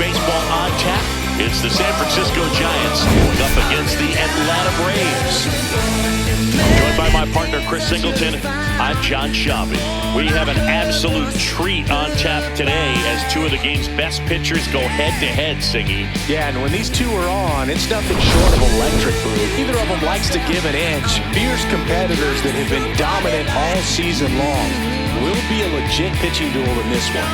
Baseball on tap. It's the San Francisco Giants going up against the Atlanta Braves. Joined by my partner, Chris Singleton, I'm John Schaube. We have an absolute treat on tap today as two of the game's best pitchers go head-to-head, Singy. Yeah, and when these two are on, it's nothing short of electric, boo. Either of them likes to give an inch. Fierce competitors that have been dominant all season long. Will be a legit pitching duel in this one.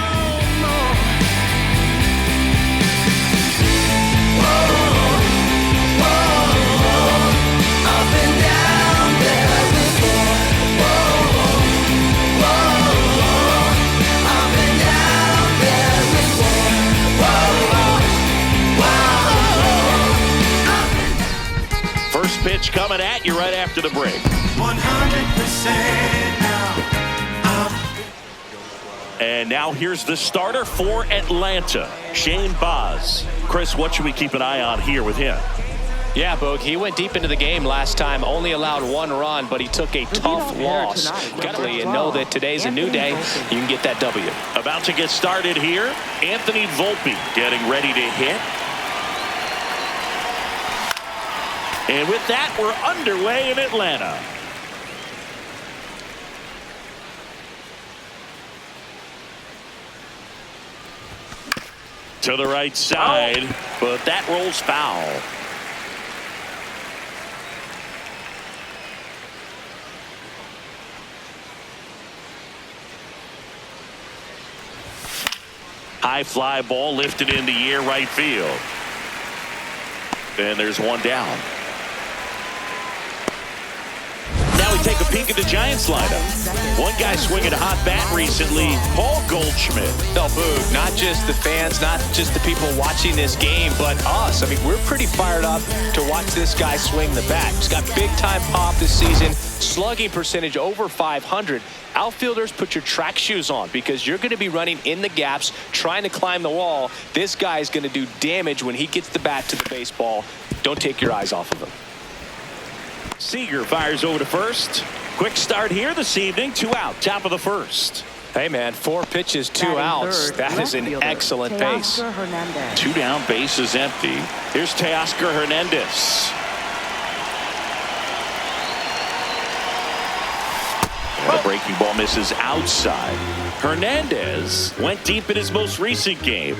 First pitch coming at you right after the break. 100% now. And now here's the starter for Atlanta, Shane Baz. Chris, what should we keep an eye on here with him? Yeah, Boog, he went deep into the game last time, only allowed one run, but he took a tough loss. Quickly, and know that today's a new day. You can get that W. About to get started here, Anthony Volpe getting ready to hit. And with that, we're underway in Atlanta. To the right side, but that rolls foul. High fly ball lifted in the air right field. And there's one down. Now we take a peek at the Giants lineup. One guy swinging a hot bat recently, Paul Goldschmidt. No, Boog, not just the fans, not just the people watching this game, but us. I mean, we're pretty fired up to watch this guy swing the bat. He's got big-time pop this season, slugging percentage over 500. Outfielders, put your track shoes on because you're going to be running in the gaps, trying to climb the wall. This guy is going to do damage when he gets the bat to the baseball. Don't take your eyes off of him. Seager fires over to first. Quick start here this evening. 2 out, top of the first. Hey, man, 4 pitches, 2 outs. That is an excellent pace. 2 down, base is empty. Here's Teoscar Hernandez. And the breaking ball misses outside. Hernandez went deep in his most recent game.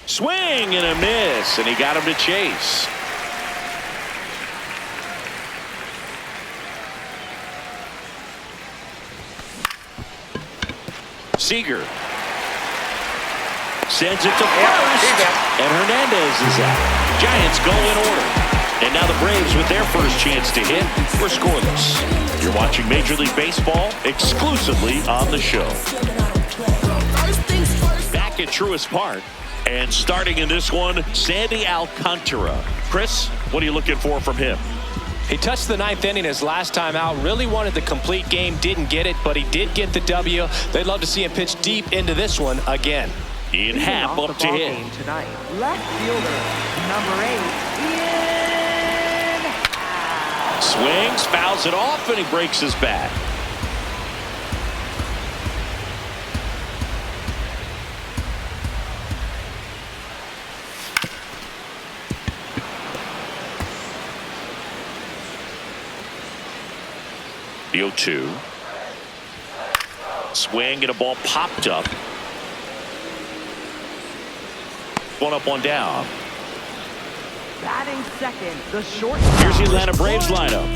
Swing and a miss, and he got him to chase. Seager sends it to first, and Hernandez is out. Giants go in order. And now the Braves with their first chance to hit. We're scoreless. You're watching Major League Baseball exclusively on the show. Back at Truist Park. And starting in this one, Sandy Alcantara. Chris, what are you looking for from him? He touched the 9th inning his last time out. Really wanted the complete game. Didn't get it, but he did get the W. They'd love to see him pitch deep into this one again. Ian Happ up to hit. Tonight, left fielder, number 8, Ian. Swings, fouls it off, and he breaks his bat. The 0-2. Swing and a ball popped up. One up, one down. Batting second, the short. Here's the Atlanta Braves lineup.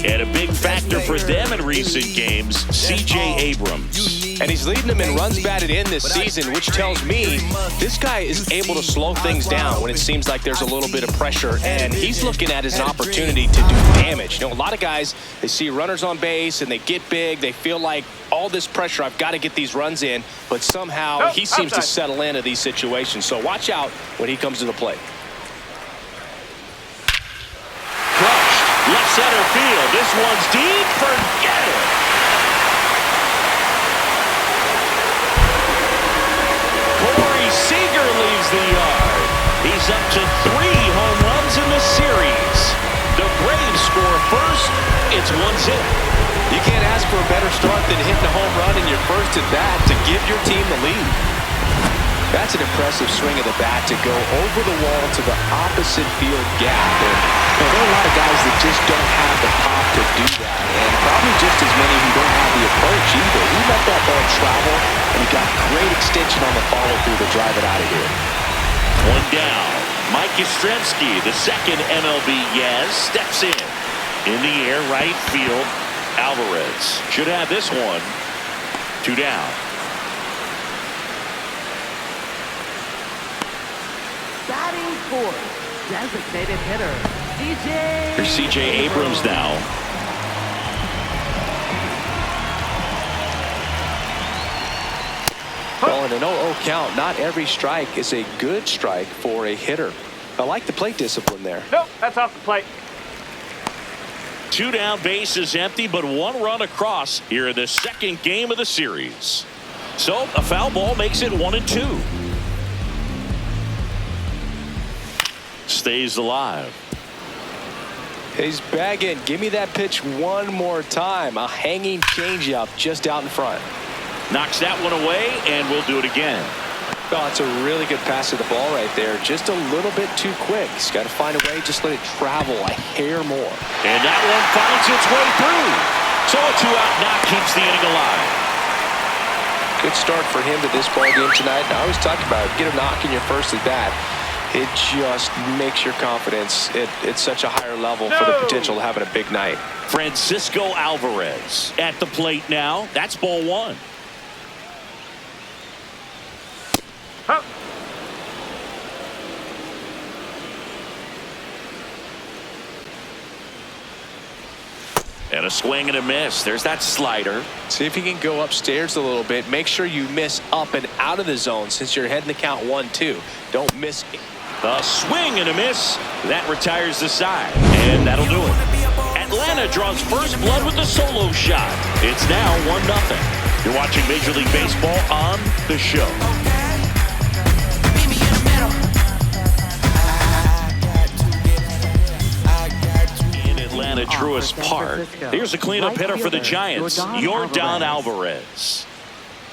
And a big factor for them in recent games, C.J. Abrams. And he's leading them in runs batted in this season, which tells me this guy is able to slow things down when it seems like there's a little bit of pressure. And he's looking at his opportunity to do damage. You know, a lot of guys, they see runners on base and they get big. They feel like all this pressure, I've got to get these runs in. But somehow he seems to settle into these situations. So watch out when he comes to the plate. Left center field. This one's deep. Forget it. Corey Seager leaves the yard. He's up to 3 home runs in That's it. You can't ask for a better start than hitting a home run in your first at bat to give your team the lead. That's an impressive swing of the bat to go over the wall to the opposite field gap. And there are a lot of guys that just don't have the pop to do that, and probably just as many who don't have the approach either. He let that ball travel, and he got great extension on the follow-through to drive it out of here. One down. Mike Yastrzemski, the second MLB Yaz, steps in. In the air, right field. Alvarez should have this one. 2 down. Batting fourth, designated hitter, C.J. Here's C.J. Abrams now. Well, in an 0-0 count, not every strike is a good strike for a hitter. I like the plate discipline there. Nope, that's off the plate. 2 down, base is empty, but 1 run across here in the second game of the series. So a foul ball makes it 1-2. Stays alive. He's bagging. Give me that pitch one more time. A hanging changeup just out in front. Knocks that one away, and we'll do it again. Oh, it's a really good pass of the ball right there. Just a little bit too quick. He's got to find a way. Just let it travel a hair more. And that one finds its way through. So a 2-out knock keeps the inning alive. Good start for him to this ball game tonight. And I always talk about it. Get a knock in your first at bat. It just makes your confidence at such a higher level for the potential of having a big night. Francisco Alvarez at the plate now. That's ball 1. Huh. And a swing and a miss. There's that slider. See if you can go upstairs a little bit. Make sure you miss up and out of the zone since you're heading the count 1-2. Don't miss it. A swing and a miss. That retires the side. And that'll do it. Atlanta draws first blood with a solo shot. It's now 1-0. You're watching Major League Baseball on The Show. In Atlanta, Truist Park. Here's a cleanup hitter for the Giants, Yordan Alvarez.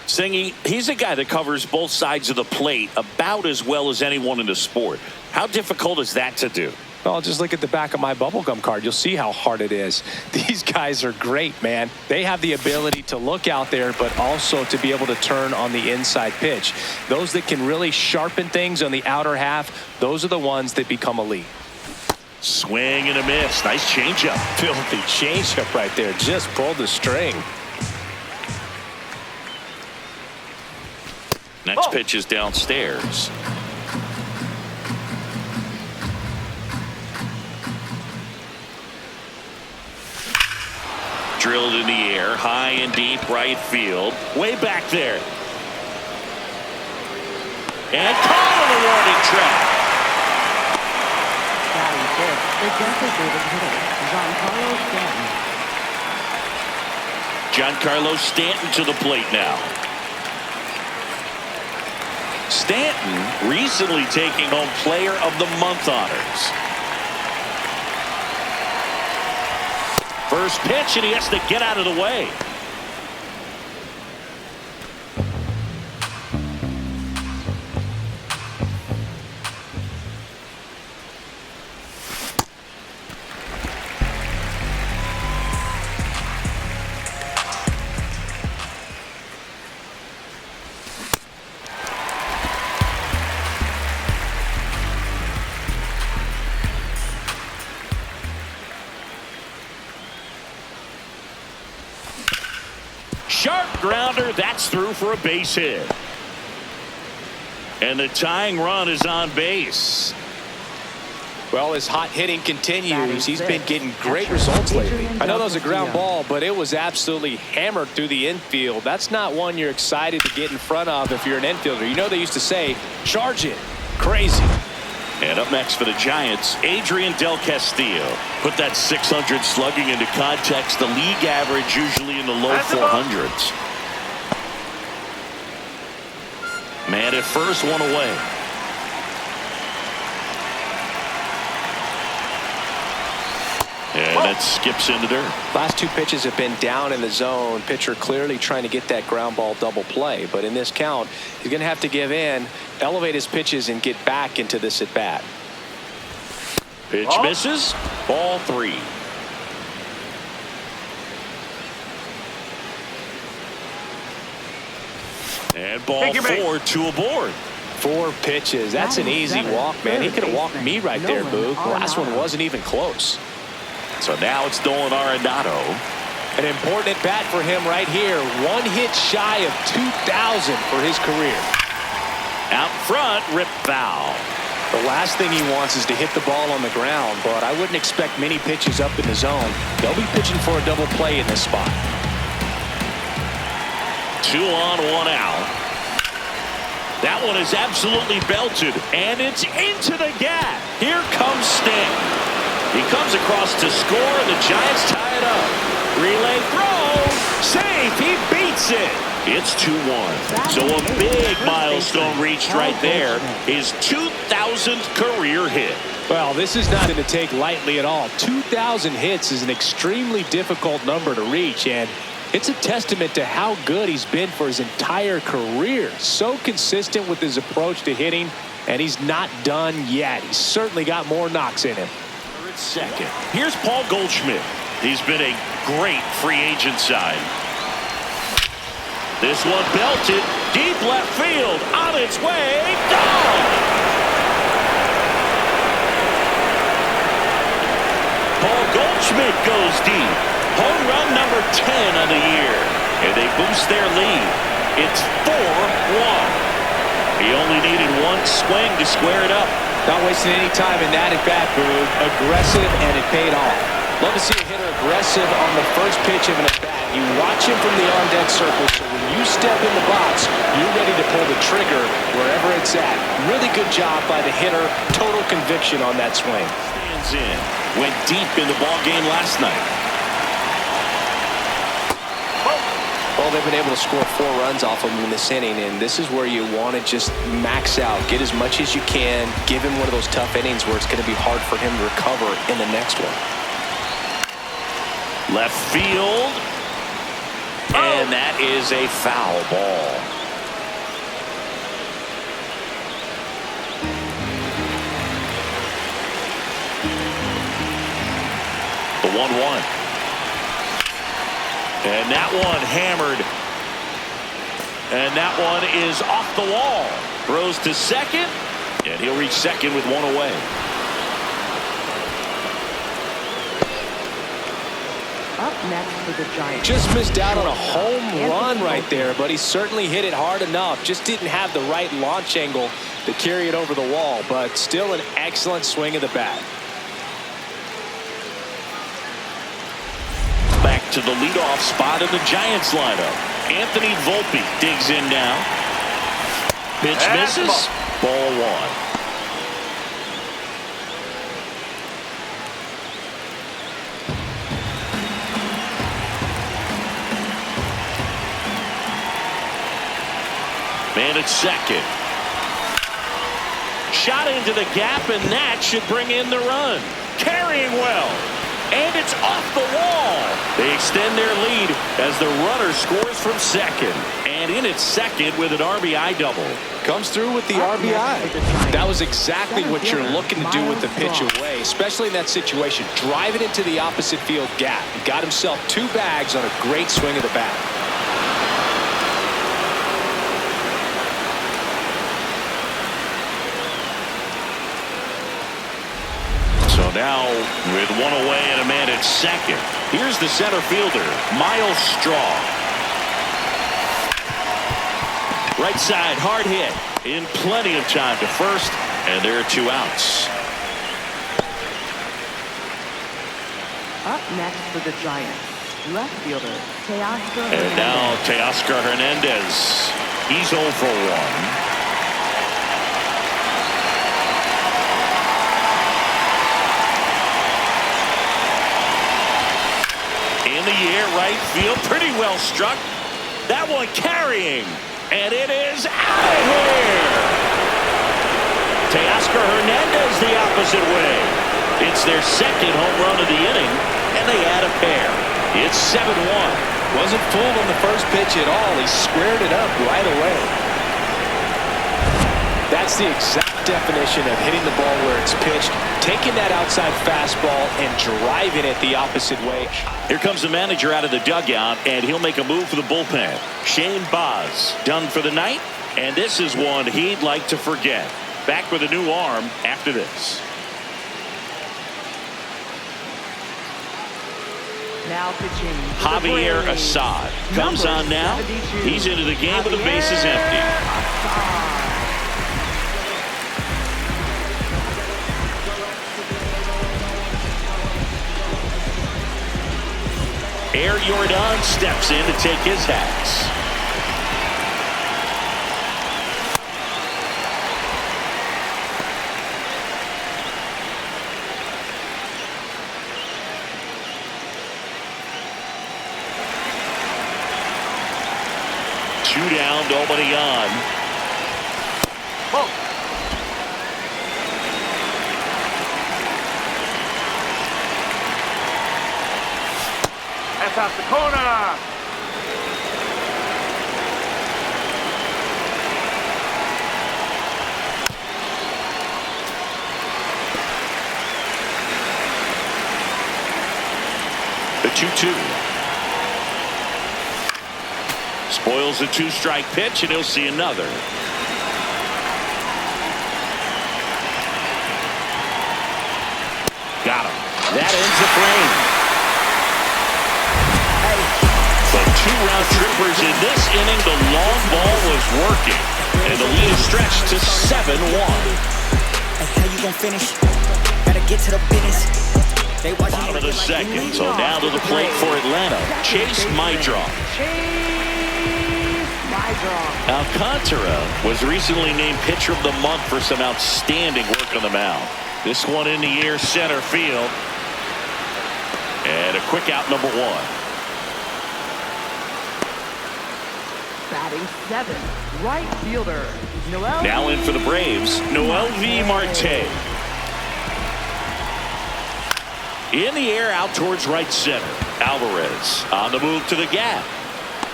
Singy, he's a guy that covers both sides of the plate about as well as anyone in the sport. How difficult is that to do? Well, just look at the back of my bubblegum card. You'll see how hard it is. These guys are great, man. They have the ability to look out there, but also to be able to turn on the inside pitch. Those that can really sharpen things on the outer half, those are the ones that become elite. Swing and a miss. Nice changeup. Filthy changeup right there. Just pulled the string. Next pitch is downstairs. Drilled in the air, high and deep right field. Way back there. And caught on the warning track. Batting fifth, the designated hitter, Giancarlo Giancarlo Stanton. Stanton to the plate now. Stanton recently taking home Player of the Month honors. First pitch, and he has to get out of the way. Sharp grounder, that's through for a base hit. And the tying run is on base. Well, his hot hitting continues. He's been getting great results lately. I know that was a ground ball, but it was absolutely hammered through the infield. That's not one you're excited to get in front of if you're an infielder. You know they used to say, charge it. Crazy. And up next for the Giants, Adrian Del Castillo. Put that 600 slugging into context. The league average usually in the low 400s. Man at first, one away. And it skips into dirt. Last two pitches have been down in the zone. Pitcher clearly trying to get that ground ball double play. But in this count, he's going to have to give in, elevate his pitches, and get back into this at bat. Pitch misses. Ball 3. And ball 4, 2 aboard. 4 pitches. That's an easy walk, man. He could have walked me right there, Boog. The last one wasn't even close. So now it's Nolan Arenado. An important at bat for him right here. 1 hit shy of 2,000 for his career. Out front, rip foul. The last thing he wants is to hit the ball on the ground, but I wouldn't expect many pitches up in the zone. They'll be pitching for a double play in this spot. 2 on, 1 out. That one is absolutely belted, and it's into the gap. Here comes Sting. He comes across to score, and the Giants tie it up. Relay throw, safe, he beats it. It's 2-1. So a big milestone reached right there. His 2,000th career hit. Well, this is not going to take lightly at all. 2,000 hits is an extremely difficult number to reach, and it's a testament to how good he's been for his entire career. So consistent with his approach to hitting, and he's not done yet. He's certainly got more knocks in him. Second. Here's Paul Goldschmidt. He's been a great free agent sign. This one belted deep left field, on its way, gone. Paul Goldschmidt goes deep. Home run number 10 on the year, and they boost their lead. It's 4-1. He only needed 1 swing to square it up. Not wasting any time in that at bat, Boog. Aggressive, and it paid off. Love to see a hitter aggressive on the first pitch of an at bat. You watch him from the on-deck circle, so when you step in the box, you're ready to pull the trigger wherever it's at. Really good job by the hitter. Total conviction on that swing. Stands in. Went deep in the ball game last night. Well, they've been able to score 4 runs off of him in this inning, and this is where you want to just max out. Get as much as you can. Give him one of those tough innings where it's going to be hard for him to recover in the next one. Left field. And that is a foul ball. The 1-1. And that one hammered. And that one is off the wall. Throws to second. And he'll reach second with 1 away. Up next for the Giants. Just missed out on a home run right there, but he certainly hit it hard enough. Just didn't have the right launch angle to carry it over the wall, but still an excellent swing of the bat. Back to the leadoff spot in the Giants lineup. Anthony Volpe digs in now. Pitch misses. Ball 1. Man at second. Shot into the gap, and that should bring in the run. Carrying well. And it's off the wall. They extend their lead as the runner scores from second. And in at second with an RBI double. Comes through with the RBI. That was exactly what you're looking to do with the pitch away, especially in that situation. Drive it into the opposite field gap. He got himself 2 bags on a great swing of the bat. So now with 1 away and a man at second, here's the center fielder, Miles Straw. Right side, hard hit, in plenty of time to first, and there are 2 outs. Up next for the Giants, left fielder Teoscar And now Teoscar Hernandez. He's 0 for 1. In the air, right field, pretty well struck. That one carrying, and it is out of here. Teoscar Hernandez the opposite way. It's their second home run of the inning, and they add a pair. It's 7-1. Wasn't fooled on the first pitch at all. He squared it up right away. That's the exact definition of hitting the ball where it's pitched, taking that outside fastball and driving it the opposite way. Here comes the manager out of the dugout, and he'll make a move for the bullpen. Shane Baz done for the night, and this is one he'd like to forget. Back with a new arm after this. Now pitching. Javier Assad comes on now. He's into the game with the bases empty. Air Jordan steps in to take his hats. Two down, nobody on. Whoa. That's off the corner. The 2-2. Spoils the two-strike pitch, and he'll see another. Got him. That ends the frame. The two-round trippers in this inning. The long ball was working, and the lead is stretched to 7-1. Hey, how you gonna finish? Gotta get to the business. Bottom of the second, so now to the plate for Atlanta. Chase Maidron. Alcantara was recently named Pitcher of the Month for some outstanding work on the mound. This one in the air, center field. And a quick out, number one. Batting 7th, right fielder, Noel. Now in for the Braves, Noel V. Marte. In the air, out towards right center. Alvarez on the move to the gap.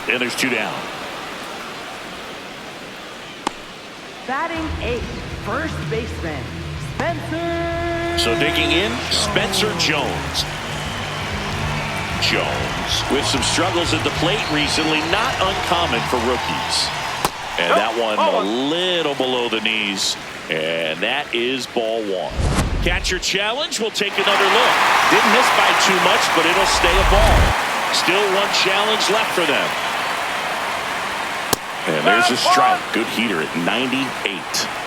And there's two down. Batting 8th, first baseman, Spencer. So digging in, Spencer Jones. Jones with some struggles at the plate recently, not uncommon for rookies. And that one a little below the knees. And that is ball one. Catcher challenge, will take another look. Didn't miss by too much, but it'll stay a ball. Still one challenge left for them. And there's a strike. Good heater at 98.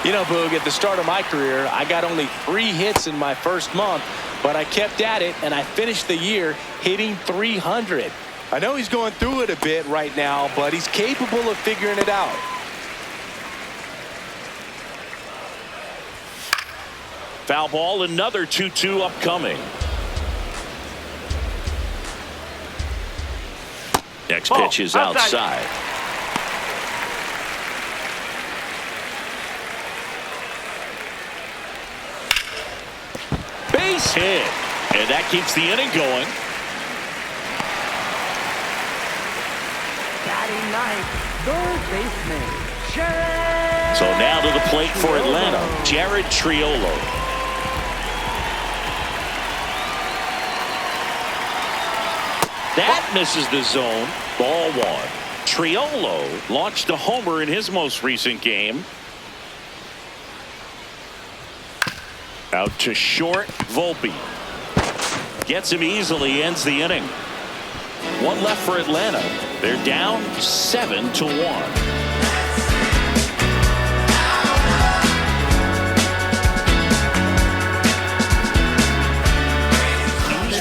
You know, Boog, at the start of my career, I got only 3 hits in my first month, but I kept at it, and I finished the year hitting 300. I know he's going through it a bit right now, but he's capable of figuring it out. Foul ball, another 2-2 upcoming. Next pitch is outside. Base hit. And that keeps the inning going. Batting 9th, third baseman, Jared. So now to the plate for Atlanta, Jared Triolo. That misses the zone. Ball one. Triolo launched a homer in his most recent game. Out to short, Volpe. Gets him easily, ends the inning. One left for Atlanta. They're down 7-1.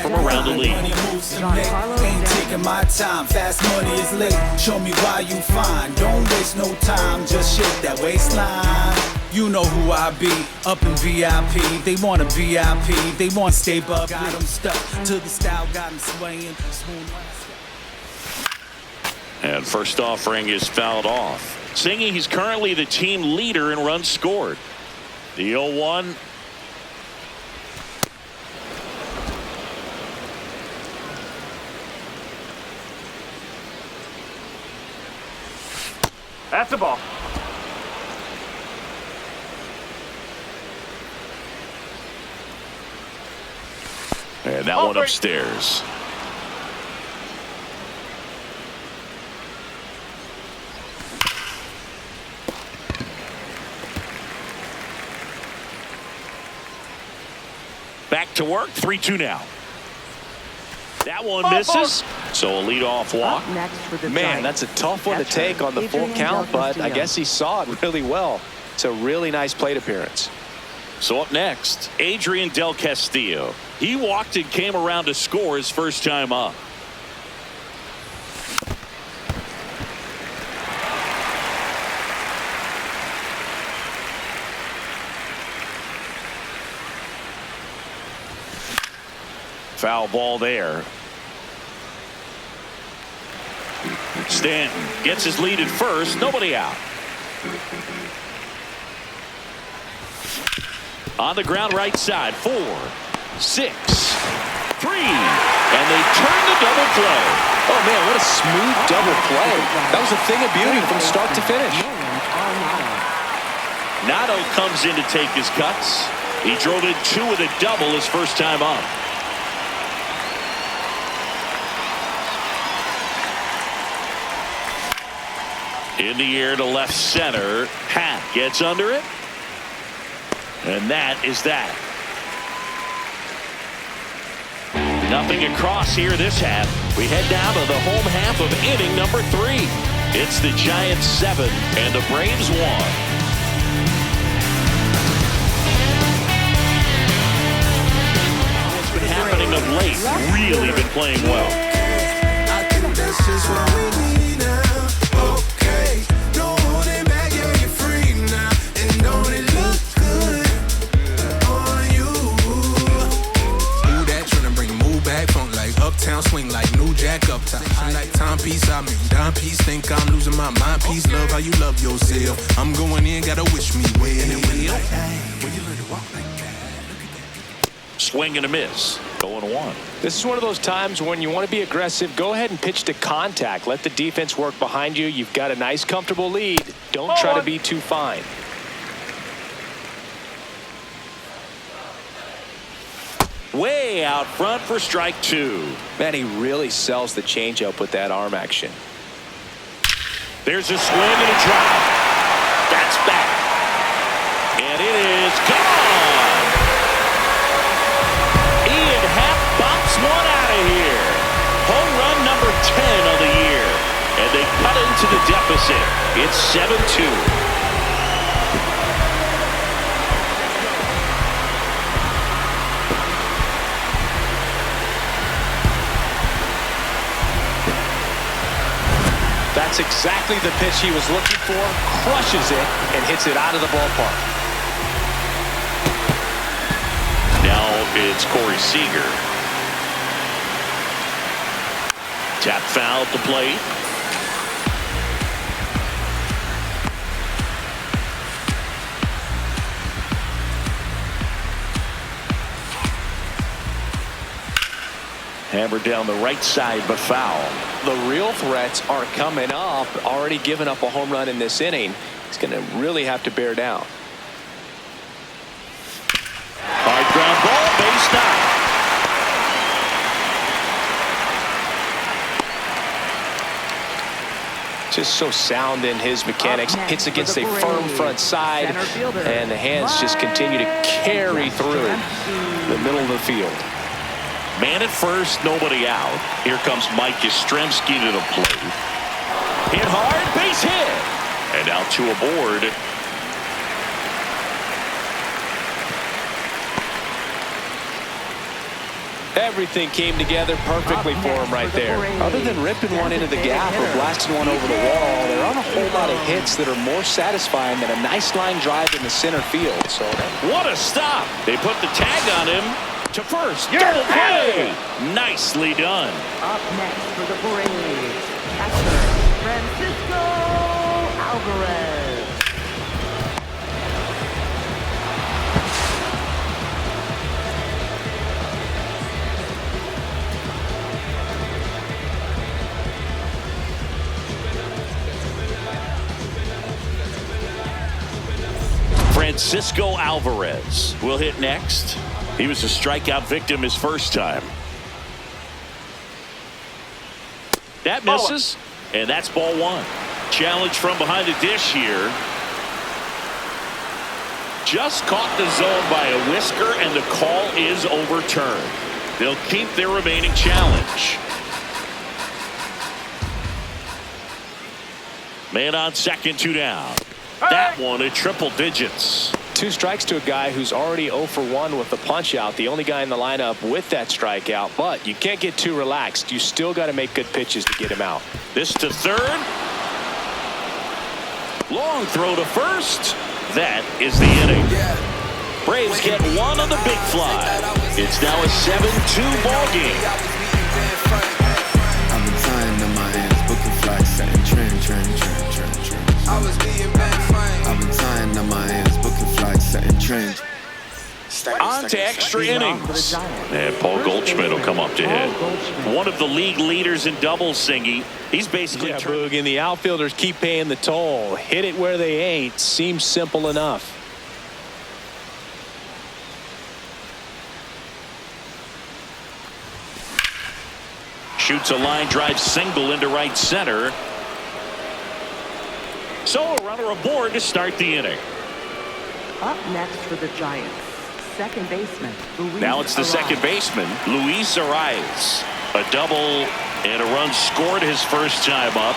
From around the league. Ain't taking my time. Fast money is late. Show me why you fine. Don't waste no time. Just shake that waistline. You know who I be. Up in VIP. They want a VIP. They want stay up. Got them stuck to the style. Got them swaying. And first offering is fouled off. Singing, he's currently the team leader in runs scored. The 0-1. That's the ball. And that one upstairs. Back to work, 3-2 now. That one misses, so a leadoff walk. Up next for the Man, Giants. that's a tough one to take on the full count, but I guess he saw it really well. It's a really nice plate appearance. So up next, Adrian Del Castillo. He walked and came around to score his first time up. Foul ball there. Stanton gets his lead at first. Nobody out. On the ground right side. 4, 6, 3. And they turn the double play. Oh, man, what a smooth double play. That was a thing of beauty from start to finish. Nato comes in to take his cuts. He drove in 2 with a double his first time up. In the air to left center. Pat gets under it. And that is that. Nothing across here this half. We head down to the home half of inning number 3. It's the Giants 7 and the Braves 1. What's been happening of late? Really been playing well. I think that's just what we need now. Okay, no holding back, yeah, you're free now. And don't it look good on you? Who that tryna bring the move back? Funk like uptown, swing like new jack uptown. I like timepiece, I mean dime piece. Think I'm losing my mind piece. Love how you love yourself. I'm going in, gotta wish me well. Swing and a miss. 0-1. This is one of those times when you want to be aggressive. Go ahead and pitch to contact. Let the defense work behind you. You've got a nice, comfortable lead. Don't try to be too fine. Way out front for strike 2. Man, he really sells the changeup with that arm action. There's a swing and a drive. That's back. And it is gone. Ian Happ bops one out of here. Home run number 10 of the year. And they cut into the deficit. It's 7-2. That's exactly the pitch he was looking for. Crushes it and hits it out of the ballpark. Now it's Corey Seager. Tap foul at the plate. Hammered down the right side, but foul. The real threats are coming up. Already given up a home run in this inning. He's going to really have to bear down. Hard ground ball, base knock. Just so sound in his mechanics. Hits against a firm front side, and the hands just continue to carry through the middle of the field. Man at first, nobody out. Here comes Mike Yastrzemski to the plate. Hit hard, base hit. And out to a board. Everything came together perfectly for him right there. Other than ripping one into the gap or blasting one over the wall, there aren't a whole lot of hits that are more satisfying than a nice line drive in the center field. So what a stop. They put the tag on him. To first, double play. Nicely done. Up next for the Braves, catcher Francisco Alvarez. Francisco Alvarez will hit next. He was a strikeout victim his first time. That misses, and that's ball one. Challenge from behind the dish here. Just caught the zone by a whisker, and the call is overturned. They'll keep their remaining challenge. Man on second, 2 down. That one at triple digits. 2 strikes to a guy who's already 0 for 1 with the punch out. The only guy in the lineup with that strikeout. But you can't get too relaxed. You still got to make good pitches to get him out. This to third. Long throw to first. That is the inning. Braves get one on the big fly. It's now a 7-2 ball game. I've been tying up my hands, booking flights, setting trend. I was being bad fine. I've been tying up my hands, booking flights, setting trend. On to extra innings. And Paul Goldschmidt will come up to hit. One of the league leaders in doubles, Singy. He's basically Boog, and the outfielders keep paying the toll. Hit it where they ain't. Seems simple enough. Shoots a line drive single into right center. So a runner aboard to start the inning. Up next for the Giants, second baseman, Luis Now it's the second baseman, Luis Arias. A double and a run scored his first time up.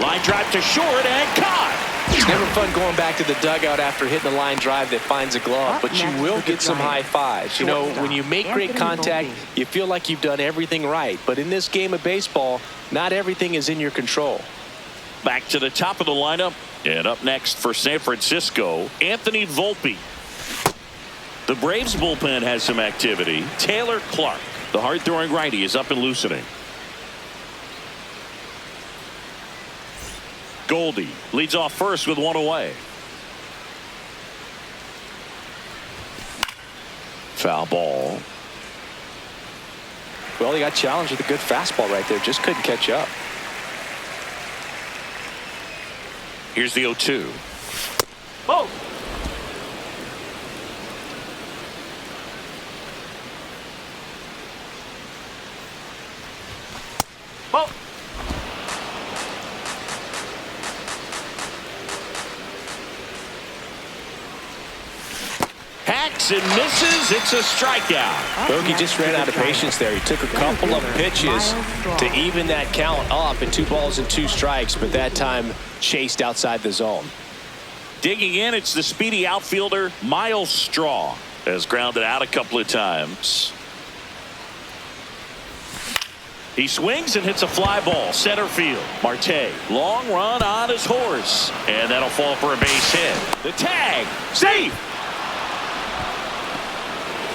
Line drive to short and caught. It's never fun going back to the dugout after hitting a line drive that finds a glove, but you will get some high fives. You know, when you make great contact, you feel like you've done everything right. But in this game of baseball, not everything is in your control. Back to the top of the lineup. And up next for San Francisco, Anthony Volpe. The Braves bullpen has some activity. Taylor Clark, the hard-throwing righty, is up and loosening. Goldie leads off first with 1 away. Foul ball. Well, he got challenged with a good fastball right there. Just couldn't catch up. Here's the 0-2. Oh! Oh! Hacks and misses. It's a strikeout. Bogey just ran out of patience there. He took a couple of pitches to even that count up in 2 balls and 2 strikes, but that time chased outside the zone. Digging in, it's the speedy outfielder Miles Straw. Has grounded out a couple of times. He swings and hits a fly ball center field. Marte, long run on his horse, and that'll fall for a base hit. The tag, safe.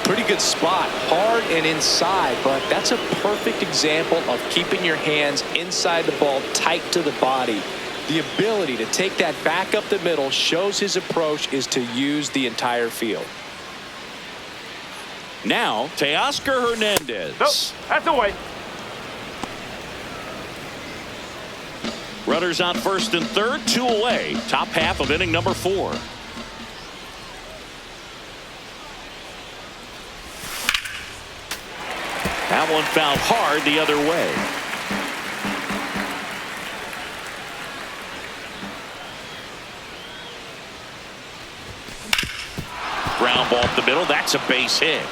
Pretty good spot, hard and inside, but that's a perfect example of keeping your hands inside the ball, tight to the body. The ability to take that back up the middle shows his approach is to use the entire field. Now, Teoscar Hernandez. Nope, that's away. Runners on first and third, 2 away. Top half of inning number 4. That one fouled hard the other way. Ground ball up the middle. That's a base hit.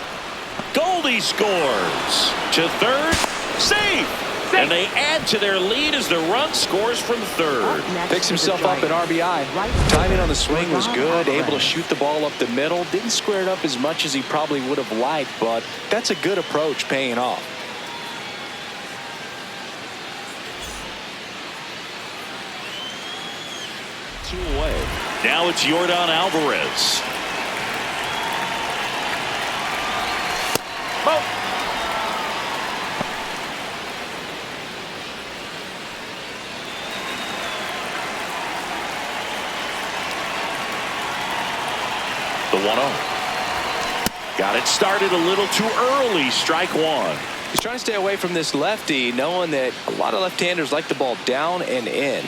Goldie scores. To third. Safe. And they add to their lead as the run scores from third. Picks himself up at RBI. Timing on the swing was good. Able to shoot the ball up the middle. Didn't square it up as much as he probably would have liked, but that's a good approach paying off. Two away. Now it's Yordan Alvarez. Oh! The 1-0. Got it started a little too early. Strike one. He's trying to stay away from this lefty, knowing that a lot of left-handers like the ball down and in.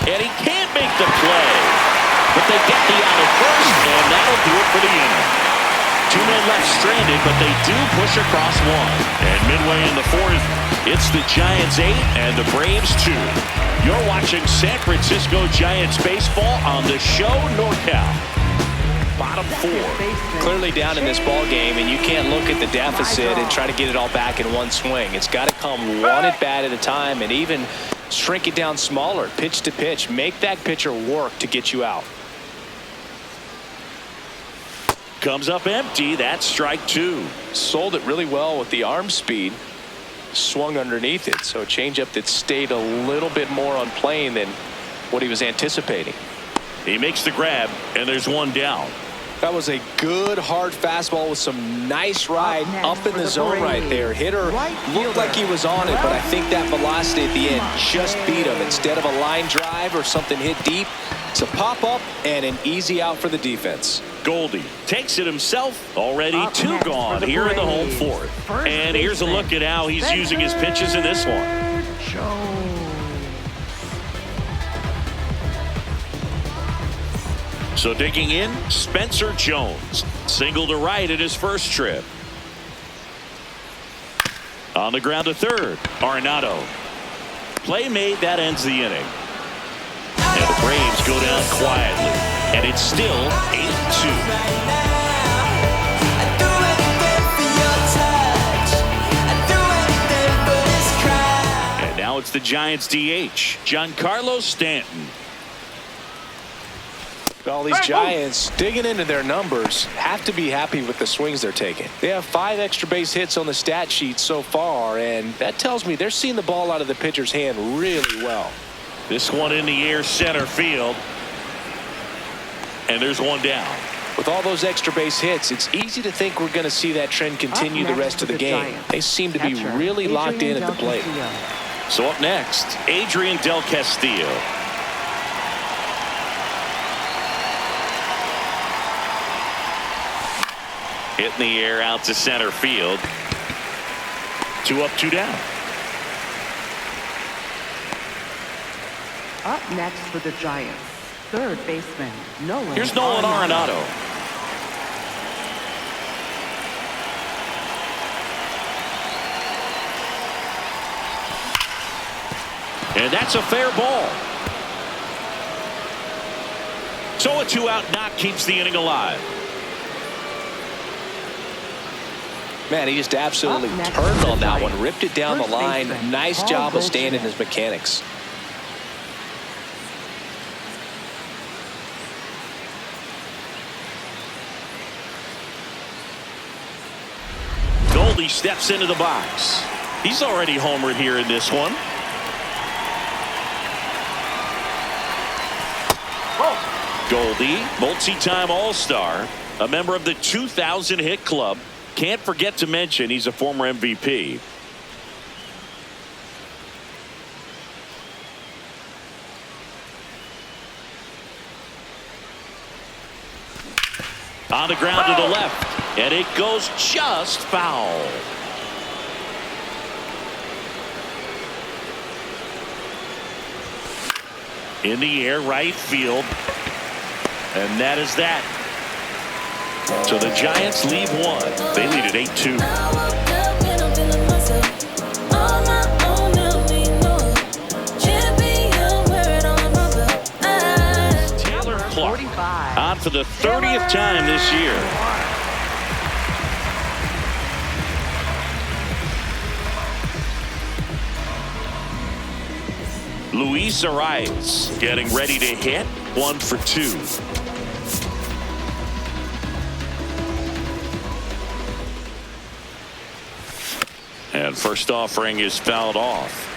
And he can't make the play. But they get the out at first, and that'll do it for the inning. 2 men left stranded, but they do push across one. And midway in the fourth, it's the Giants 8 and the Braves 2. You're watching San Francisco Giants baseball on the show NorCal. Bottom 4. Clearly down in this ball game, and you can't look at the deficit and try to get it all back in one swing. It's got to come one at bat at a time, and even shrink it down smaller, pitch to pitch. Make that pitcher work to get you out. Comes up empty. That's strike 2. Sold it really well with the arm speed. Swung underneath it, so a changeup that stayed a little bit more on plane than what he was anticipating. He makes the grab, and there's one down. That was a good hard fastball with some nice ride up in the zone right there. Hitter looked like he was on it, but I think that velocity at the end just beat him. Instead of a line drive or something hit deep, it's a pop up and an easy out for the defense. Goldie takes it himself. Already 2 gone here in the home fourth. And here's a look at how he's using his pitches in this one. So digging in, Spencer Jones. Single to right at his first trip. On the ground to third, Arenado. Play made, that ends the inning. And the Braves go down quietly. And it's still 8-2. And now it's the Giants DH, Giancarlo Stanton. All these Giants digging into their numbers have to be happy with the swings they're taking. They have 5 extra base hits on the stat sheet so far, and that tells me they're seeing the ball out of the pitcher's hand really well. This one in the air, center field. And there's one down. With all those extra base hits, it's easy to think we're going to see that trend continue the rest of the game. They seem to be really locked in at the plate. So up next, Adrian Del Castillo. Hit in the air out to center field. 2 up, 2 down. Up next for the Giants, third baseman, Nolan. Here's Nolan Arenado. And that's a fair ball. So a 2-out knock keeps the inning alive. Man, he just absolutely turned on that one, ripped it down the line. Nice job of staying in his mechanics. Goldie steps into the box. He's already homered here in this one. Goldie, multi-time All-Star, a member of the 2000 hit club. Can't forget to mention he's a former MVP. On the ground to the left, and it goes just foul. In the air, right field, and that is that. So the Giants lead one. They lead at 8-2. Taylor Clark on for the 30th time this year. Luis Arias getting ready to hit. 1 for 2. And first offering is fouled off.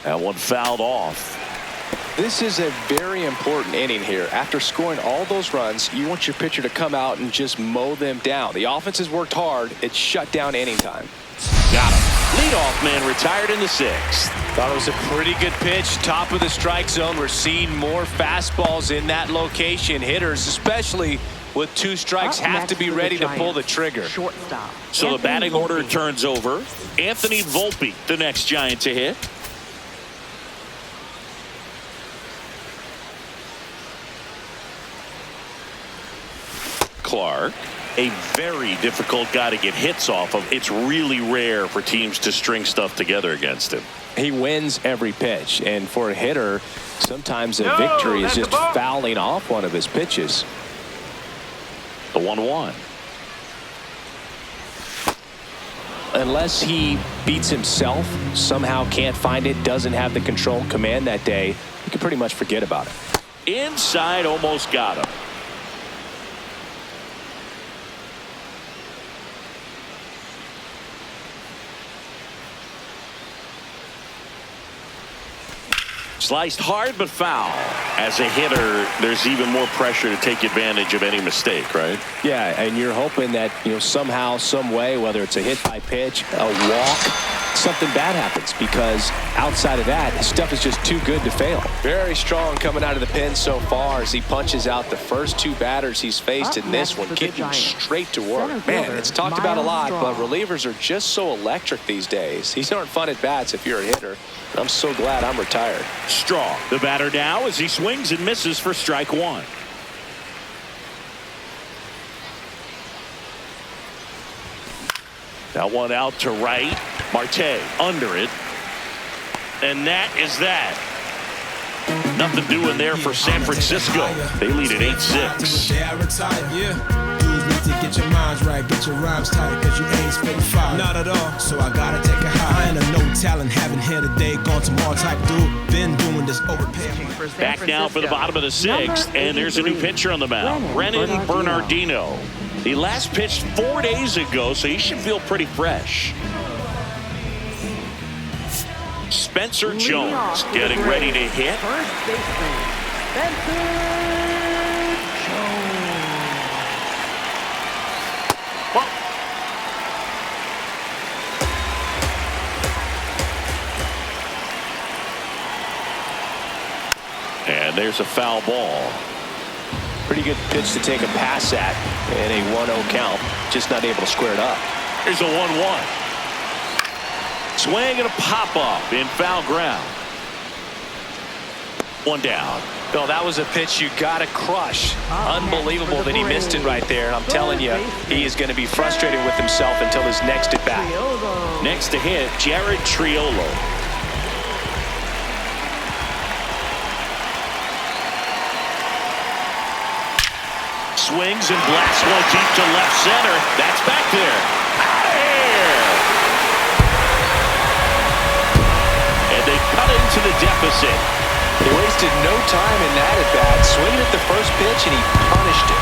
That one fouled off. This is a very important inning here. After scoring all those runs, you want your pitcher to come out and just mow them down. The offense has worked hard. It's shut down inning time. Got him. Leadoff man retired in the 6th. Thought it was a pretty good pitch. Top of the strike zone. We're seeing more fastballs in that location. Hitters, especially with 2 strikes, have to be ready to pull the trigger. Shortstop. So the batting order turns over. Anthony Volpe, the next Giant to hit. Clark, a very difficult guy to get hits off of. It's really rare for teams to string stuff together against him. He wins every pitch, and for a hitter, sometimes a victory is just fouling off one of his pitches. The 1-1. Unless he beats himself, somehow can't find it, doesn't have the control and command that day, you can pretty much forget about it. Inside, almost got him. Sliced hard but foul. As a hitter, there's even more pressure to take advantage of any mistake, right? Yeah, and you're hoping that, somehow, some way, whether it's a hit by pitch, a walk, something bad happens, because outside of that, his stuff is just too good to fail. Very strong coming out of the pen so far as he punches out the first 2 batters he's faced in this one, getting straight to work. Man, it's talked about a lot, but relievers are just so electric these days. These aren't fun at bats if you're a hitter. I'm so glad I'm retired. Strong, the batter now, as he swings and misses for strike 1. That one out to right. Marte under it. And that is that. Nothing doing there for San Francisco. They lead at 8-6. To get your minds right, get your rhymes tight, cause you ain't spitting fire. Not at all, so I gotta take a high. I ain't a no talent, haven't here today, gone tomorrow type dude. Been doing this overpay. Back now for the bottom of the 6th, and there's a new pitcher on the mound, Brennan Bernardino. He last pitched 4 days ago, so he should feel pretty fresh. Spencer Jones getting ready to hit. First baseman, Spencer Jones. And there's a foul ball. Pretty good pitch to take a pass at in a 1-0 count. Just not able to square it up. Here's a 1-1. Swing and a pop-up in foul ground. 1 down. Bill, that was a pitch you got to crush. Unbelievable that he missed it right there. And I'm telling you, he is going to be frustrated with himself until his next at bat. Next to hit, Jared Triolo. Swings and blasts one deep to left center. That's back there. Out of here. And they cut into the deficit. He wasted no time in that at bat. Swinging at the first pitch, and he punished it.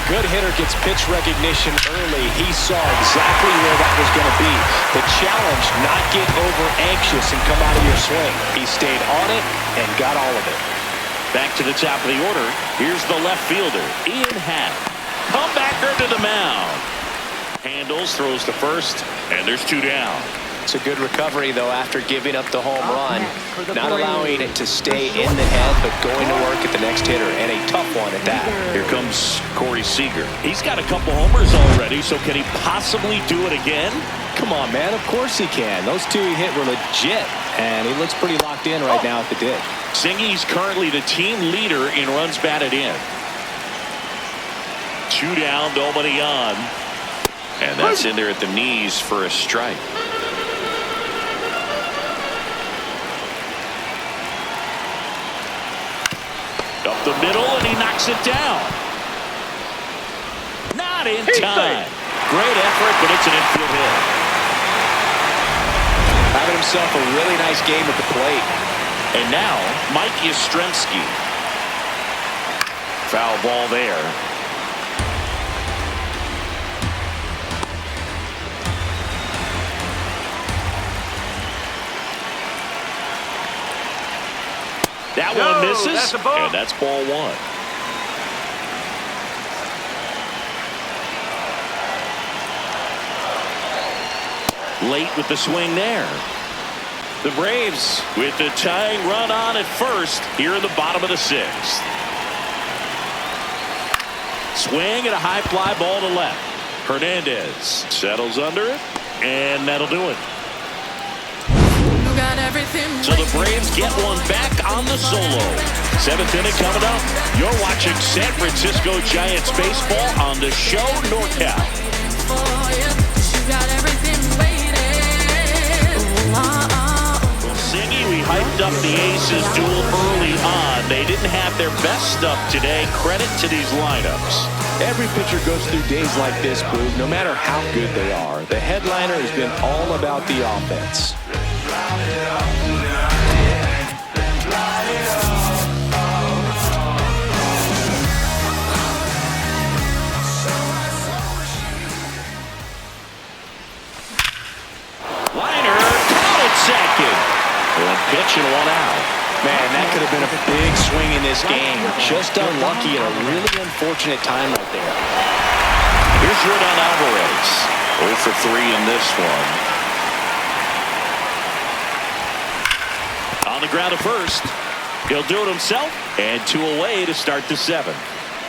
Good hitter gets pitch recognition early. He saw exactly where that was going to be. The challenge, not get over anxious and come out of your swing. He stayed on it and got all of it. Back to the top of the order. Here's the left fielder, Ian Happ. Comebacker to the mound. Handles, throws to first, and there's 2 down. It's a good recovery, though, after giving up the home run. Not allowing it to stay in the head, but going to work at the next hitter, and a tough one at that. Here comes Corey Seager. He's got a couple homers already, so can he possibly do it again? Come on, man. Of course he can. Those 2 he hit were legit, and he looks pretty locked in right now at the dig. Singy's currently the team leader in runs batted in. 2 down, nobody on. And that's in there at the knees for a strike. Up the middle, and he knocks it down. Not in time. Great effort, but it's an infield hit. Having himself a really nice game at the plate. And now, Mike Yastrzemski. Foul ball there. That No, one misses, that's a ball. and that's ball one. Late with the swing there. The Braves with the tying run on at first here in the bottom of the sixth. Swing and a high fly ball to left. Hernandez settles under it, and that'll do it. So the Braves get one back on the solo. Seventh inning coming up. You're watching San Francisco Giants baseball on the show NorCal. Siggy, we hyped up the Aces duel early on. They didn't have their best stuff today. Credit to these lineups. Every pitcher goes through days like this, Boog, no matter how good they are. The headliner has been all about the offense. Liner, caught at second. One pitch and one out. Man, that could have been a big swing in this game. Just unlucky at a really unfortunate time right there. Here's Jordan Alvarez. 0 for 3 in this one. On the ground at first. He'll do it himself. And 2 away to start the 7th.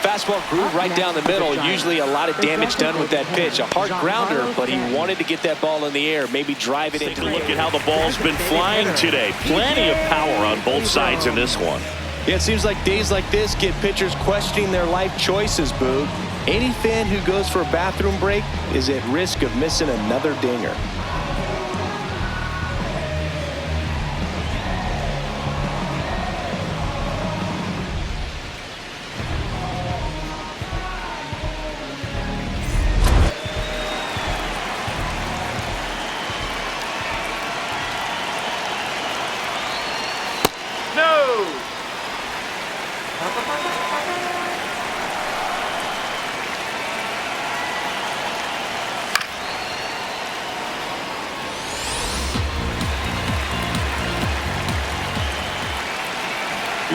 Fastball groove right down the middle. Usually a lot of damage done with that pitch. A hard grounder, but he wanted to get that ball in the air. Maybe drive it into Take a look at how the ball's been flying today. Plenty of power on both sides in this one. Yeah, it seems like days like this get pitchers questioning their life choices, Boog. Any fan who goes for a bathroom break is at risk of missing another dinger. No!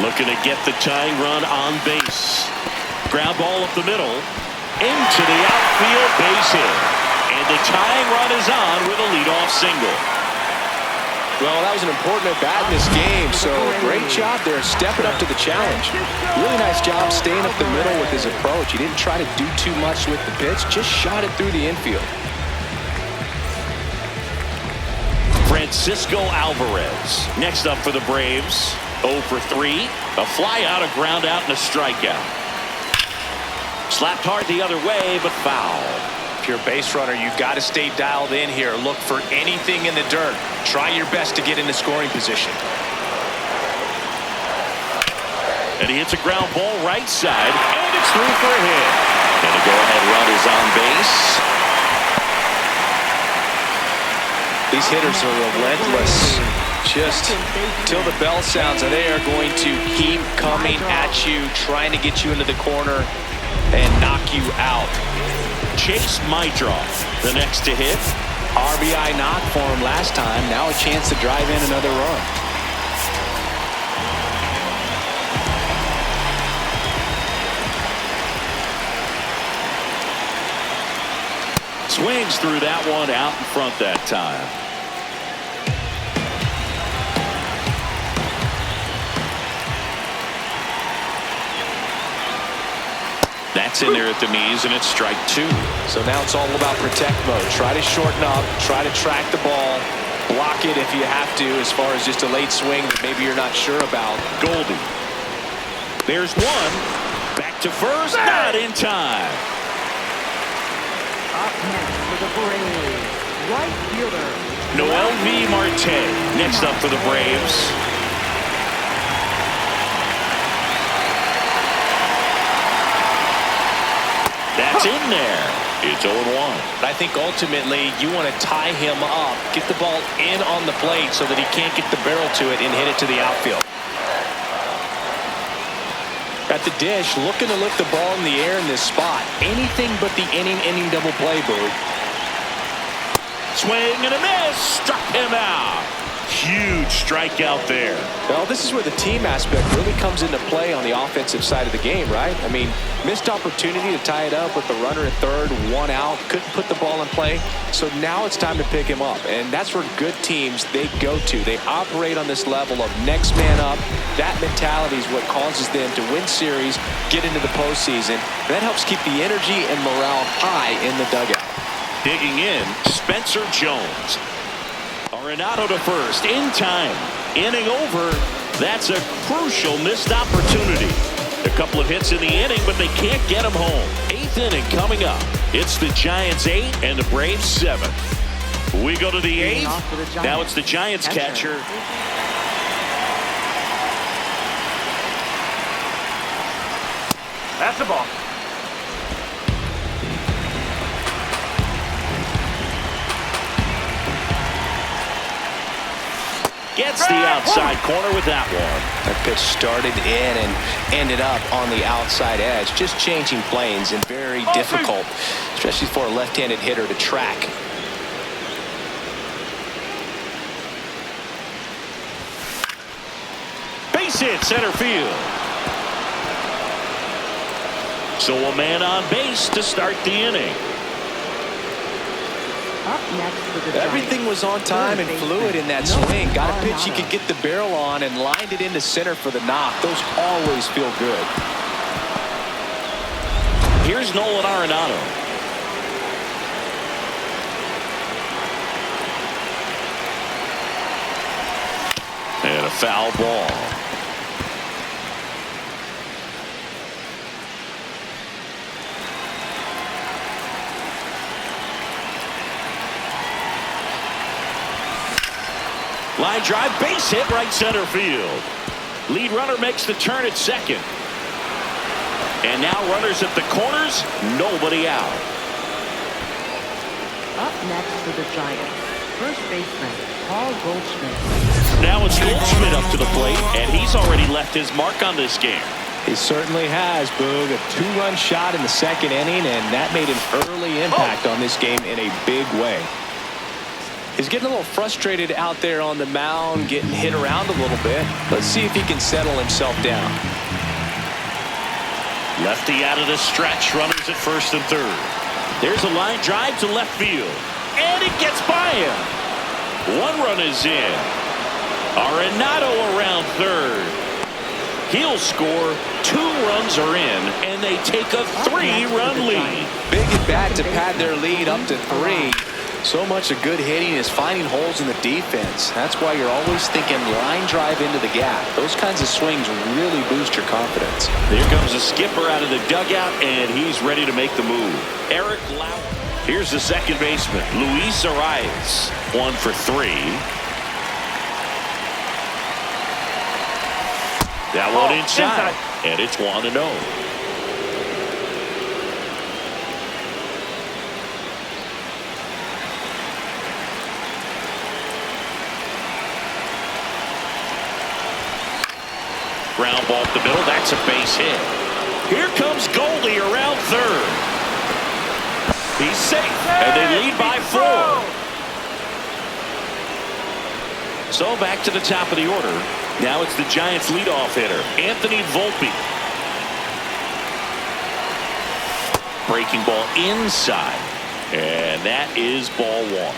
Looking to get the tying run on base. Ground ball up the middle. Into the outfield, base hit. And the tying run is on with a leadoff single. Well, that was an important at-bat in this game, so great job there stepping up to the challenge. Really nice job staying up the middle with his approach. He didn't try to do too much with the pitch, just shot it through the infield. Francisco Alvarez next up for the Braves. 0 for 3. A fly out, a ground out, and a strikeout. Slapped hard the other way, but foul. If you're a base runner, you've got to stay dialed in here. Look for anything in the dirt. Try your best to get into scoring position. And he hits a ground ball right side, and it's through for a hit. And the go-ahead run is on base. These hitters are relentless. Just till the bell sounds, and they are going to keep coming at you, trying to get you into the corner and knock you out. Chase Mydroff, the next to hit. RBI knock for him last time. Now a chance to drive in another run. Swings through that one out in front that time. That's in there at the knees, and it's strike 2. So now it's all about protect mode. Try to shorten up, try to track the ball, block it if you have to, as far as just a late swing that maybe you're not sure about. Goldie. There's one. Back to first, not in time. Up next for the Braves, right fielder. Noel V. Marte next up for the Braves. That's in there. It's 0-1. I think ultimately you want to tie him up, get the ball in on the plate so that he can't get the barrel to it and hit it to the outfield. At the dish, looking to lift the ball in the air in this spot. Anything but the inning double play, Boog. Swing and a miss. Struck him out. huge strikeout there. Well, this is where the team aspect really comes into play on the offensive side of the game, right? I mean, missed opportunity to tie it up with the runner at third, one out, couldn't put the ball in play. So now it's time to pick him up, and that's where good teams, they go to. They operate on this level of next man up. That mentality is what causes them to win series, get into the postseason. That helps keep the energy and morale high in the dugout. Digging in, Spencer Jones. Arenado to first, in time. Inning over. That's a crucial missed opportunity. A couple of hits in the inning, but they can't get him home. 8th inning coming up. It's the Giants 8 and the Braves 7. We go to the 8th. Now it's the Giants catcher. That's the ball. Gets the outside corner with that one. That pitch started in and ended up on the outside edge. Just changing planes and very difficult, especially for a left-handed hitter to track. Base hit center field. So a man on base to start the inning. Up next for the Giants. Everything was on time and fluid in that swing. Got a pitch you could get the barrel on and lined it into center for the knock. Those always feel good. Here's Nolan Arenado. And a foul ball. Line drive, base hit, right center field. Lead runner makes the turn at second. And now runners at the corners, nobody out. Up next for the Giants, first baseman Paul Goldschmidt. Now it's Goldschmidt up to the plate, and he's already left his mark on this game. He certainly has, Boog. A 2-run shot in the second inning, and that made an early impact on this game in a big way. He's getting a little frustrated out there on the mound, getting hit around a little bit. Let's see if he can settle himself down. Lefty out of the stretch, runners at first and third. There's a line drive to left field, and it gets by him. One run is in. Arenado around third. He'll score. 2 runs are in, and they take a 3-run lead. Big at bat to pad their lead up to 3. So much of good hitting is finding holes in the defense. That's why you're always thinking line drive into the gap. Those kinds of swings really boost your confidence. There comes a skipper out of the dugout, and he's ready to make the move. Eric Lauer. Here's the second baseman, Luis Arias. 1 for 3. That one inside, and it's 1-0. Ground ball up the middle. That's a base hit. Here comes Goldie around third. He's safe, and they lead by 4. So back to the top of the order. Now it's the Giants' leadoff hitter, Anthony Volpe. Breaking ball inside, and that is ball 1.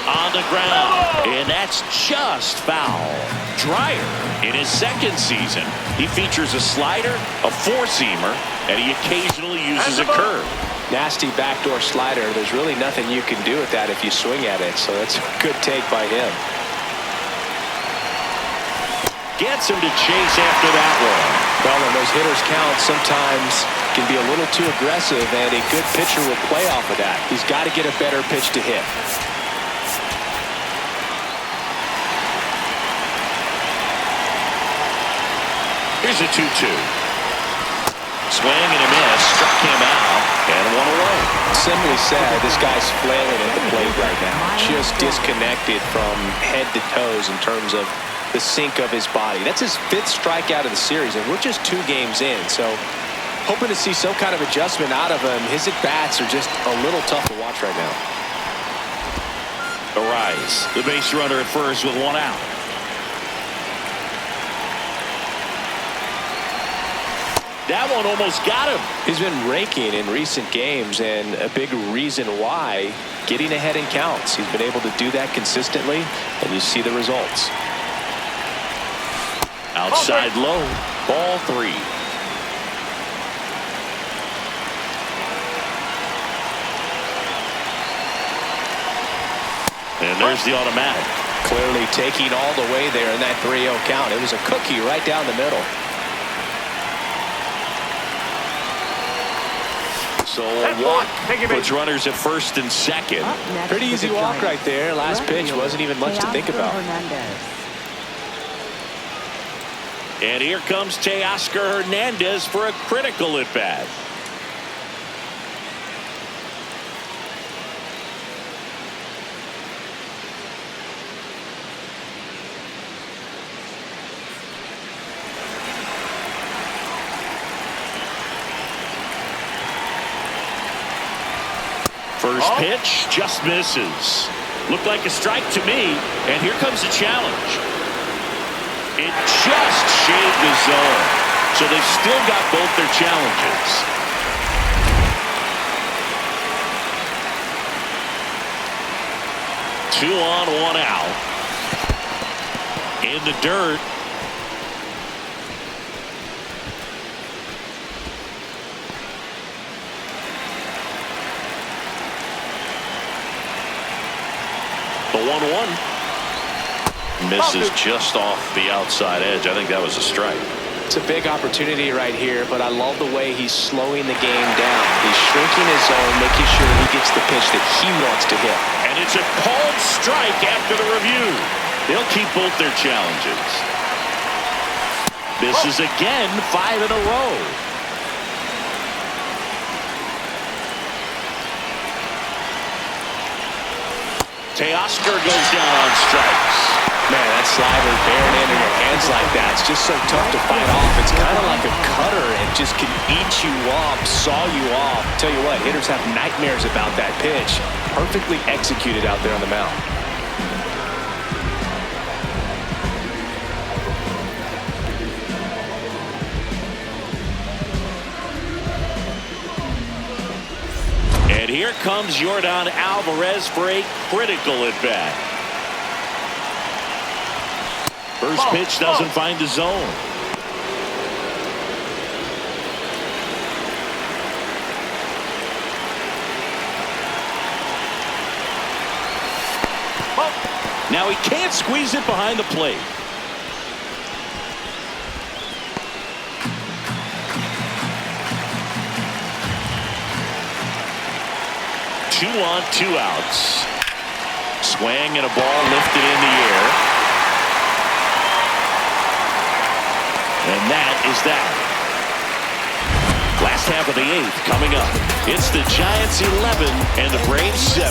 On the ground, and that's just foul. Dreyer in his second season. He features a slider, a 4-seamer, and he occasionally uses a curve. Nasty backdoor slider. There's really nothing you can do with that if you swing at it, so that's a good take by him. Gets him to chase after that one. Well, when those hitters count, sometimes can be a little too aggressive, and a good pitcher will play off of that. He's got to get a better pitch to hit. Here's a 2-2. Swing and a miss. Struck him out. And 1 away. Simply said, this guy's flailing at the plate right now. Just disconnected from head to toes in terms of the sink of his body. That's his 5th strikeout of the series, and we're just 2 games in. So Hoping to see some kind of adjustment out of him. His at-bats are just a little tough to watch right now. Arise, the base runner at first with one out. That one almost got him. He's been raking in recent games, and a big reason why, getting ahead in counts. He's been able to do that consistently, and you see the results. Outside low, ball 3. And there's the automatic. Clearly taking all the way there in that 3-0 count. It was a cookie right down the middle. So a walk puts runners at first and second. Pretty easy walk right there. Last pitch wasn't even much to think about. And here comes Teoscar Hernandez for a critical at bat. First pitch just misses. Looked like a strike to me. And here comes the challenge. It just shaved the zone. So they've still got both their challenges. Two on, one out. In the dirt. The 1-1 misses just off the outside edge. I think that was a strike. It's a big opportunity right here, but I love the way he's slowing the game down. He's shrinking his zone, making sure he gets the pitch that he wants to hit. And it's a called strike after the review. They'll keep both their challenges. This is again 5 in a row. Teoscar goes down on strikes. Man, that slider bearing in your hands like that, it's just so tough to fight off. It's kind of like a cutter. It just can eat you up, saw you off. Tell you what, hitters have nightmares about that pitch. Perfectly executed out there on the mound. And here comes Yordan Alvarez for a critical at bat. First pitch doesn't find the zone. Now he can't squeeze it behind the plate. Two on, 2 outs. Swing and a ball lifted in the air. And that is that. Last half of the 8th coming up. It's the Giants 11 and the Braves 7.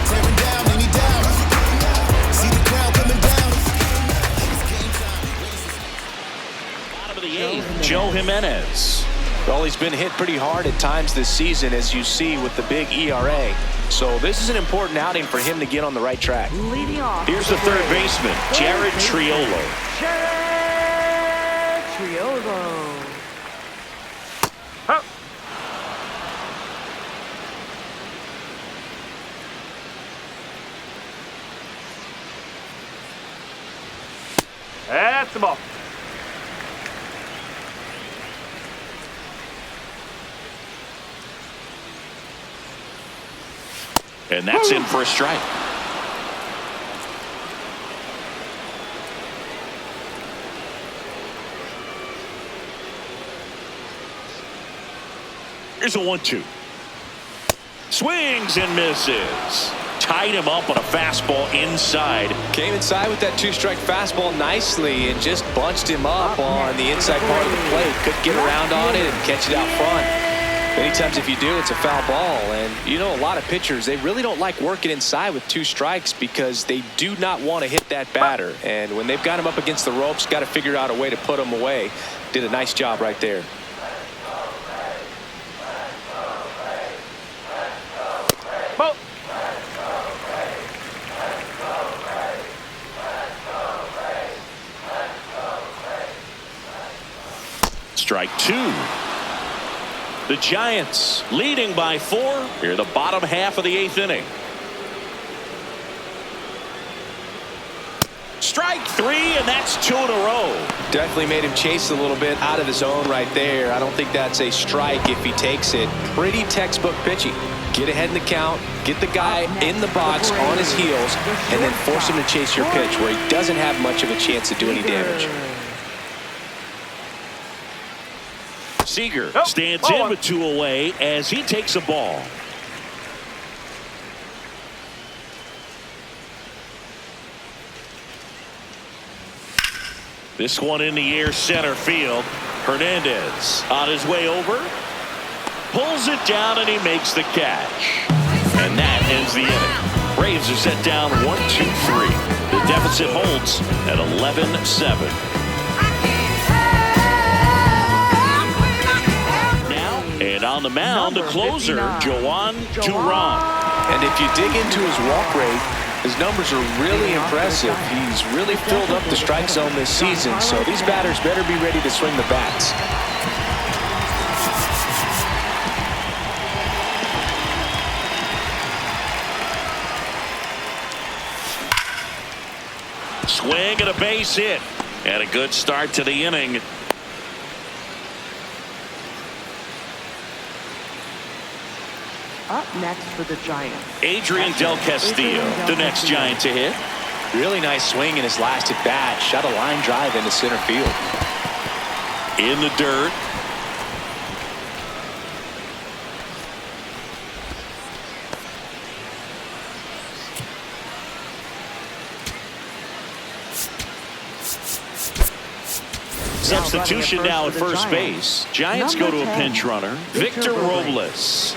Tearing down, any doubt. See the crowd coming down. Bottom of the 8th, Joe Jimenez. Well, he's been hit pretty hard at times this season, as you see with the big ERA. So this is an important outing for him to get on the right track. Leading off. Here's the third baseman, Jared Triolo. Jared Triolo. That's the ball. And that's in for a strike. Here's a 1-2. Swings and misses. Tied him up on a fastball inside. Came inside with that 2-strike fastball nicely and just bunched him up on the inside part of the plate. Couldn't get around on it and catch it out front. Many times if you do, it's a foul ball. And you know, a lot of pitchers, they really don't like working inside with 2 strikes because they do not want to hit that batter. And when they've got him up against the ropes, got to figure out a way to put him away. Did a nice job right there. Strike two. The Giants leading by 4 here in the bottom half of the 8th inning. Strike three, and that's 2 in a row. Definitely made him chase a little bit out of the zone right there. I don't think that's a strike if he takes it. Pretty textbook pitching. Get ahead in the count, get the guy in the box on his heels, and then force him to chase your pitch where he doesn't have much of a chance to do any damage. Seager stands in with 2 away as he takes a ball. This one in the air center field. Hernandez on his way over. Pulls it down and he makes the catch. And that ends the inning. Braves are set down 1-2-3. The deficit holds at 11-7. Now, and on the mound, the closer, Joan Duran. And if you dig into his walk rate, his numbers are really impressive. He's really filled up the strike zone this season, so these batters better be ready to swing the bats. Swing and a base hit. And a good start to the inning. Up next for the Giants, Adrian Del Castillo, the next Giant to hit. Really nice swing in his last at bat. Shot a line drive into center field. In the dirt. Substitution now at first base. Giants go to a pinch runner. Victor Robles.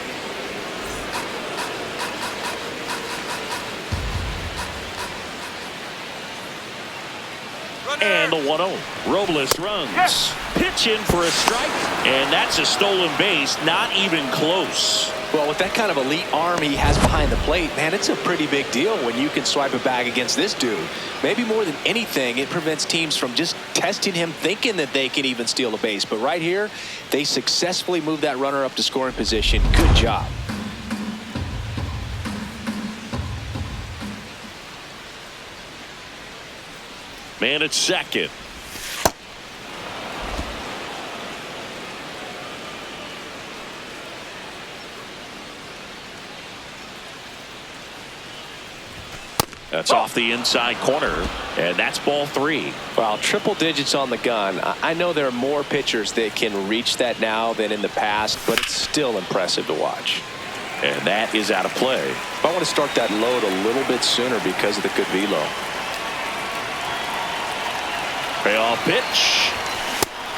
And the 1-0. Robles runs. Pitch in for a strike. And that's a stolen base. Not even close. Well, with that kind of elite arm he has behind the plate, man, it's a pretty big deal when you can swipe a bag against this dude. Maybe more than anything, it prevents teams from just testing him, thinking that they can even steal a base. But right here, they successfully moved that runner up to scoring position. Good job. Man at second. That's off the inside corner, and that's ball 3. Well, triple digits on the gun. I know there are more pitchers that can reach that now than in the past, but it's still impressive to watch. And that is out of play. I want to start that load a little bit sooner because of the good velo. Payoff pitch.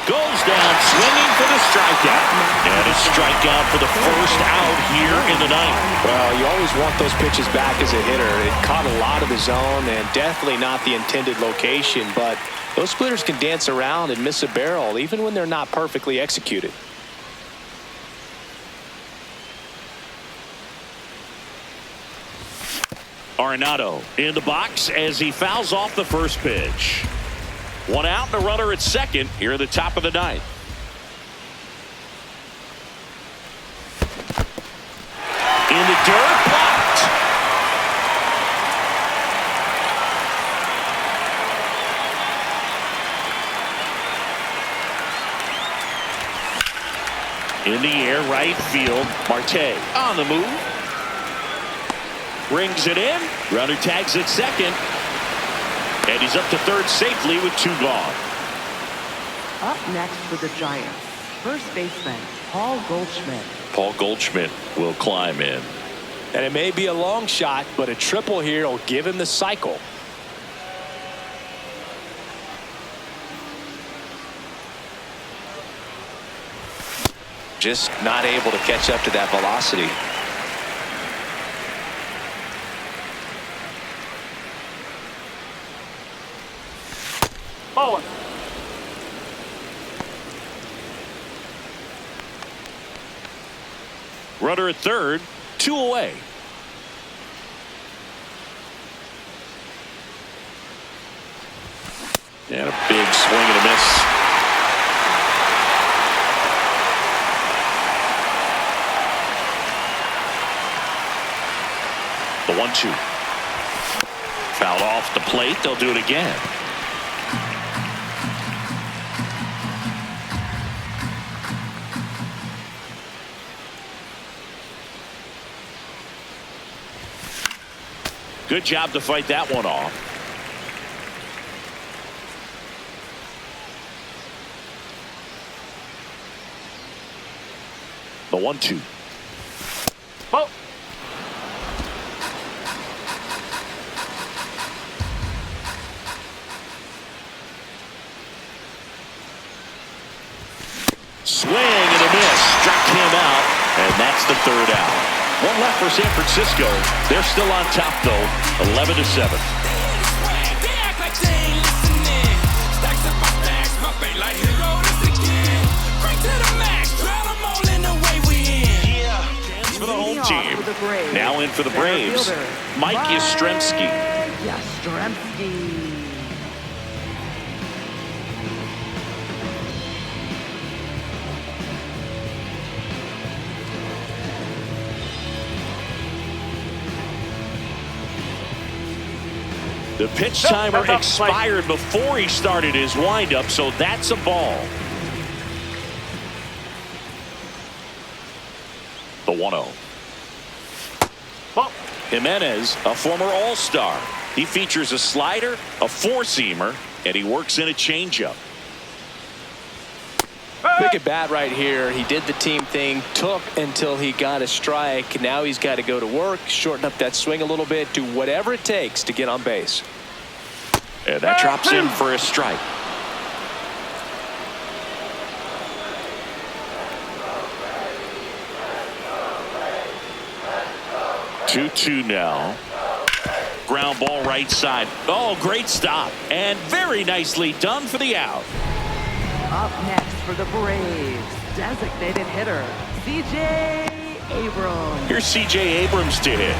Goes down swinging for the strikeout. And a strikeout for the first out here in the ninth. Well, you always want those pitches back as a hitter. It caught a lot of the zone and definitely not the intended location. But those splitters can dance around and miss a barrel even when they're not perfectly executed. Arenado in the box as he fouls off the first pitch. 1 out and a runner at second here at the top of the ninth. In the dirt, blocked. In the air, right field. Marte on the move. Brings it in. Runner tags at second. And he's up to third safely with 2 gone. Up next for the Giants, first baseman, Paul Goldschmidt. Paul Goldschmidt will climb in. And it may be a long shot, but a triple here will give him the cycle. Just not able to catch up to that velocity. Bowling. Runner at third, 2 away. And a big swing and a miss. 1-2. Fouled off the plate. They'll do it again. Good job to fight that one off. The 1-2. Ball. Swing and a miss. Struck him out, and that's the third out. One left for San Francisco. They're still on top, though, 11-7. For the home team. Now in for the Braves, Mike Yastrzemski. Yastrzemski. The pitch timer expired before he started his windup, so that's a ball. The 1-0. Ball. Jimenez, a former All-Star. He features a slider, a four-seamer, and he works in a changeup. Pick at bat right here. He did the team thing, took until he got a strike. Now he's got to go to work, shorten up that swing a little bit, do whatever it takes to get on base. And that drops in for a strike. Two now. Ground ball right side. Oh, great stop. And very nicely done for the out. Up next for the Braves, designated hitter, C.J. Abrams. Here's C.J. Abrams to hit.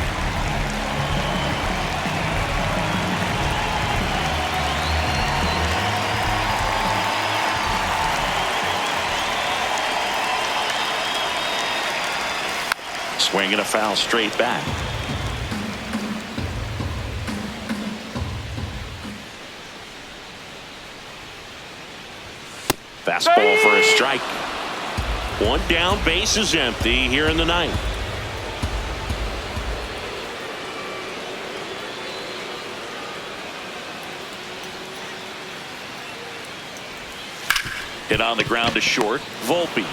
Swing and a foul straight back. Fastball for a strike. One down, base is empty here in the ninth. Hit on the ground to short. Volpe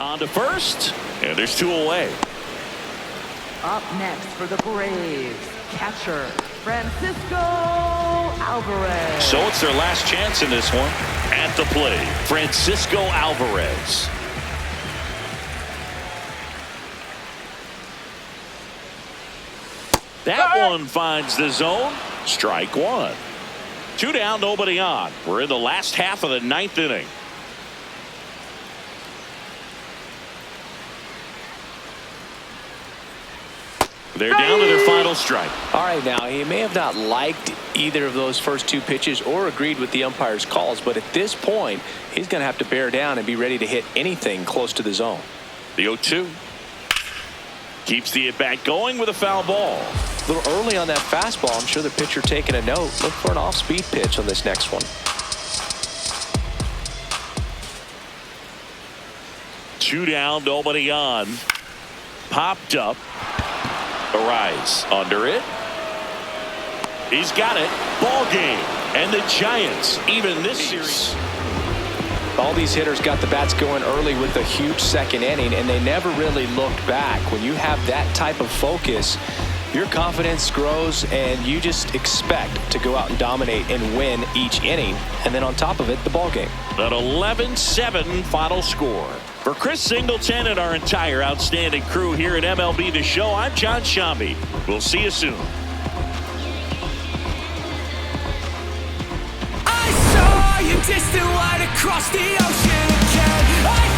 on to first, and there's two away. Up next for the Braves, catcher Francisco Alvarez. So it's their last chance in this one. At the plate, Francisco Alvarez. That one finds the zone. Strike one. Two down, nobody on. We're in the last half of the ninth inning. They're down to their final strike. All right, now, he may have not liked either of those first two pitches or agreed with the umpire's calls, but at this point, he's going to have to bear down and be ready to hit anything close to the zone. The 0-2. Keeps the at-bat going with a foul ball. A little early on that fastball. I'm sure the pitcher taking a note. Look for an off-speed pitch on this next one. Two down, nobody on. Popped up. Arise under it. He's got it. Ball game. And the Giants even this series. All these hitters got the bats going early with a huge second inning, and they never really looked back. When you have that type of focus, your confidence grows, and you just expect to go out and dominate and win each inning. And then on top of it, the ball game. An 11-7 final score. For Chris Singleton and our entire outstanding crew here at MLB The Show, I'm John Shambi. We'll see you soon. I saw you distant white across the ocean again.